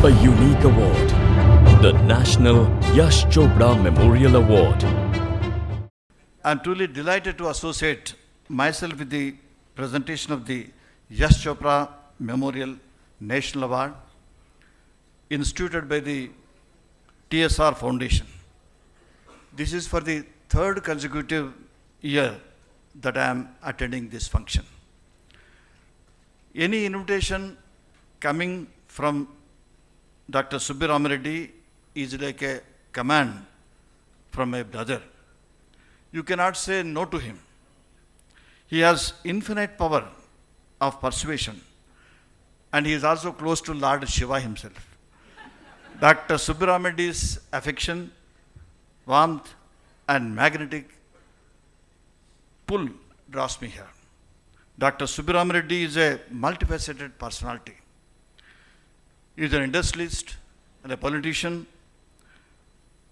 A unique award, the National Yash Chopra Memorial Award. I am truly delighted to associate myself with the presentation of the Yash Chopra Memorial National Award instituted by the TSR Foundation. This is for the third consecutive year that I am attending this function. Any invitation coming from Dr. Subbi Ramareddy is like a command from a brother. You cannot say no to him. He has infinite power of persuasion, and he is also close to Lord Shiva himself. Dr. Subbi Ramareddy's affection, warmth, and magnetic pull draws me here. Dr. Subbi Ramareddy is a multifaceted personality. He is an industrialist and a politician,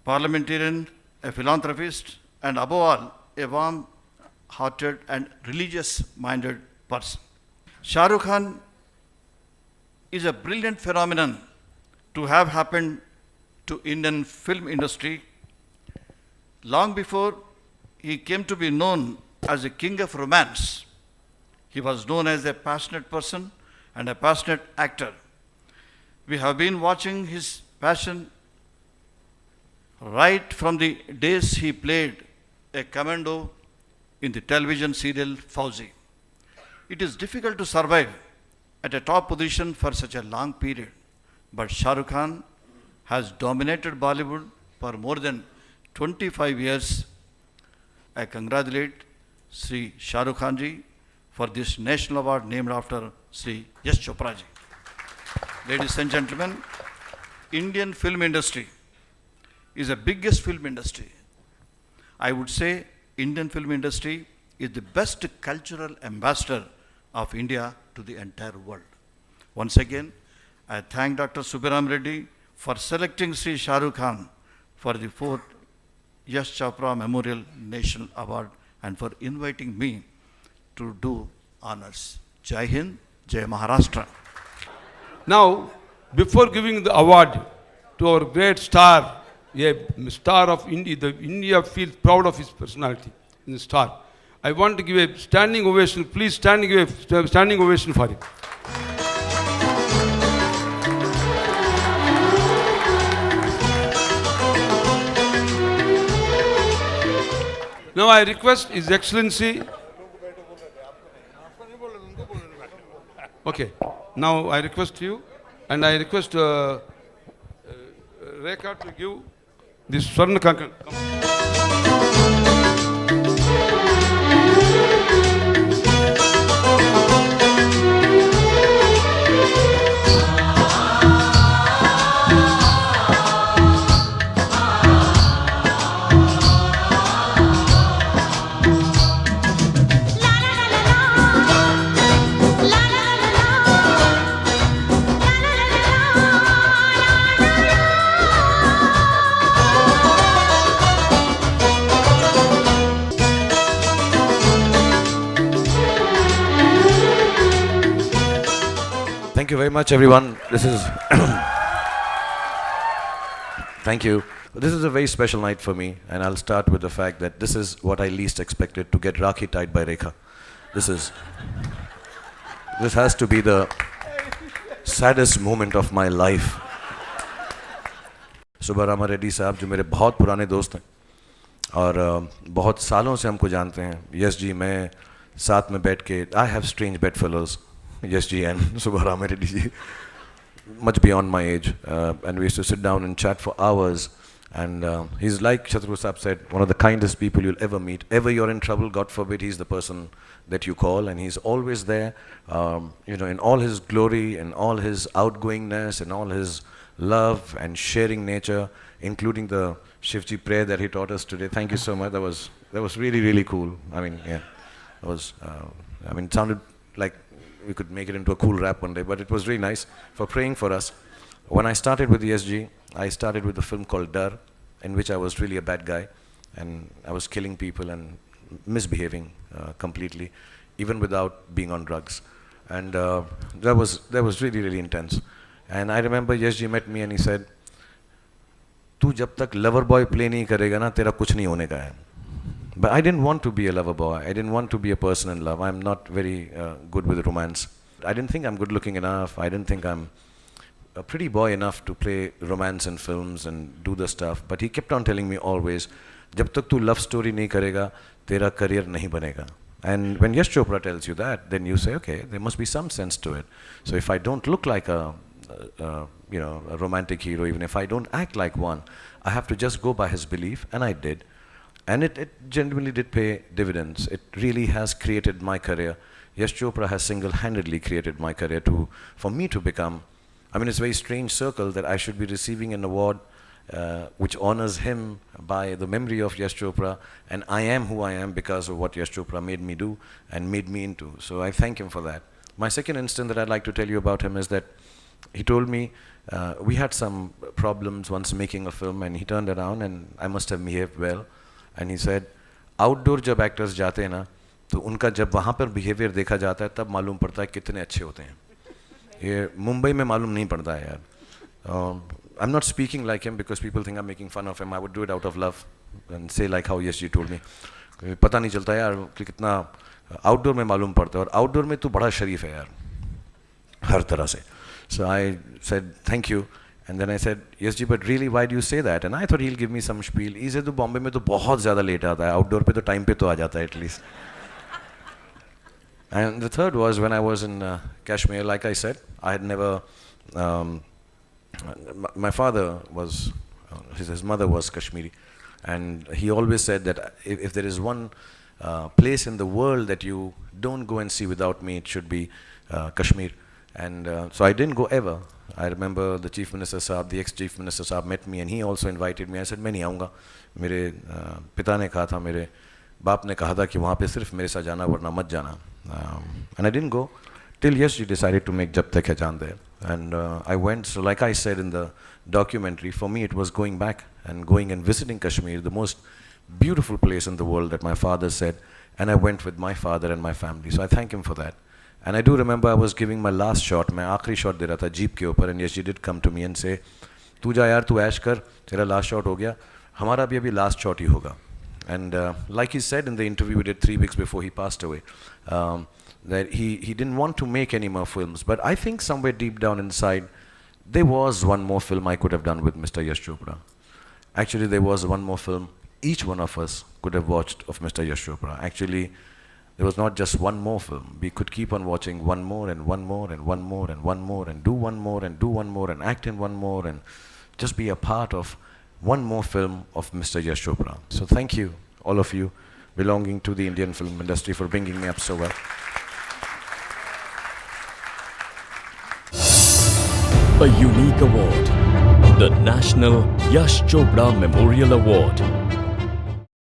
parliamentarian, a philanthropist, and above all, a warm-hearted and religious-minded person. Shah Rukh Khan is a brilliant phenomenon to have happened to Indian film industry long before he came to be known as a king of romance. He was known as a passionate person and a passionate actor. We have been watching his passion right from the days he played a commando in the television serial Fauzi. It is difficult to survive at a top position for such a long period, but Shah Rukh Khan has dominated Bollywood for more than 25 years. I congratulate Sri Shah Rukh Khan ji for this national award named after Sri Yash Chopra ji. Ladies and gentlemen, Indian film industry is the biggest film industry. I would say Indian film industry is the best cultural ambassador of India to the entire world. Once again, I thank Dr. Subbi Ramareddy for selecting Sri Shah Rukh Khan for the 4th Yash Chopra Memorial National Award and for inviting me to do honors. Jai Hind, Jai Maharashtra. Now, before giving the award to our great star, a star of India, India feels proud of his personality, the star. I want to give a standing ovation. Please give a standing ovation for him. Now I request His Excellency. Okay. Now I request you, and I request Rekha to give this Swarna Kankan. Thank you very much, everyone. This is thank you. This is a very special night for me, and I'll start with the fact that this is what I least expected, to get Rakhi tied by Rekha. This has to be the saddest moment of my life. Subbi Ramareddy साहब जो मेरे बहुत पुराने दोस्त हैं और बहुत सालों से हमको जानते हैं. यश जी, मैं साथ में बैठ के I have strange bedfellows. Yes ji and Subbi Ramareddy ji, much beyond my age, and we used to sit down and chat for hours, and he's like Shatru Saab said, one of the kindest people you'll ever meet. Ever you're in trouble, God forbid, he's the person that you call, and he's always there, in all his glory, and all his outgoingness, and all his love and sharing nature, including the Shivji prayer that he taught us today. Thank you so much. That was really, really cool. I mean, yeah, it sounded like we could make it into a cool rap one day, but it was really nice for praying for us. When I started with ESG, I started with a film called Dar, in which I was really a bad guy, and I was killing people and misbehaving completely, even without being on drugs. And that was really, really intense. And I remember Yash ji met me and he said, तू जब तक lover boy play नहीं करेगा ना तेरा कुछ नहीं होने का है. But I didn't want to be a lover boy. I didn't want to be a person in love. I'm not very good with romance. I didn't think I'm good looking enough. I didn't think I'm a pretty boy enough to play romance in films and do the stuff. But he kept on telling me always, जब तक तू love story नहीं करेगा तेरा career नहीं बनेगा. And when Yash Chopra tells you that, then you say, okay, there must be some sense to it. So if I don't look like a romantic hero, even if I don't act like one, I have to just go by his belief, and I did. And it genuinely did pay dividends. It really has created my career. Yash Chopra has single-handedly created my career for me to become, I mean, it's a very strange circle that I should be receiving an award which honors him by the memory of Yash Chopra, and I am who I am because of what Yash Chopra made me do and made me into. So I thank him for that. My second instance that I'd like to tell you about him is that he told me we had some problems once making a film, and he turned around and I must have behaved well, and he said, outdoor जब actors जाते हैं ना तो उनका जब वहाँ पर behavior देखा जाता है तब मालूम पड़ता है कितने अच्छे होते हैं. ये मुंबई में मालूम नहीं पड़ता है यार. I'm not speaking like him because people think I'm making fun of him. I would do it out of love and say like how Yash ji told me. पता नहीं चलता यार कि कितना आउटडोर में मालूम पड़ता है, और आउटडोर में तो बड़ा शरीफ है यार हर तरह से. So I said thank you, and then I said, Yash ji, but really why do you say that? And I thought he'll give me some spiel. He said, तो बॉम्बे में तो बहुत ज़्यादा लेट आता है, आउटडोर पे तो टाइम पे तो आ जाता है at least. And the third was when I was in Kashmir. Like I said, I had never. My father was, his mother was Kashmiri, and he always said that if there is one place in the world that you don't go and see without me, it should be Kashmir. And so I didn't go ever. I remember the Chief Minister Saab, the ex-Chief Minister Saab met me and he also invited me. I said, मैं नहीं आऊँगा. मेरे पिता ने कहा था, मेरे बाप ने कहा था कि वहाँ पे सिर्फ मेरे साथ जाना वरना मत जाना. And I didn't go till Yash ji decided to make Jab Tak Hai Jaan there. And I went. So like I said in the documentary, for me it was going back and going and visiting Kashmir, the most beautiful place in the world that my father said. And I went with my father and my family. So I thank him for that. And I do remember I was giving my last shot. मैं आखिरी shot दे रहा था jeep के ऊपर, and Yash ji did come to me and say, तू जा यार, तू ऐश कर, तेरा last shot हो गया, हमारा भी अभी last shot ही होगा. And like he said in the interview we did 3 weeks before he passed away, that he didn't want to make any more films. But I think somewhere deep down inside, there was one more film I could have done with Mr. Yash Chopra. Actually, there was one more film each one of us could have watched of Mr. Yash Chopra. Actually, there was not just one more film. We could keep on watching one more and one more and one more and one more and do one more and do one more and act in one more and just be a part of one more film of Mr. Yash Chopra. So thank you, all of you belonging to the Indian film industry, for bringing me up so well. A unique award, the National Yash Chopra Memorial Award.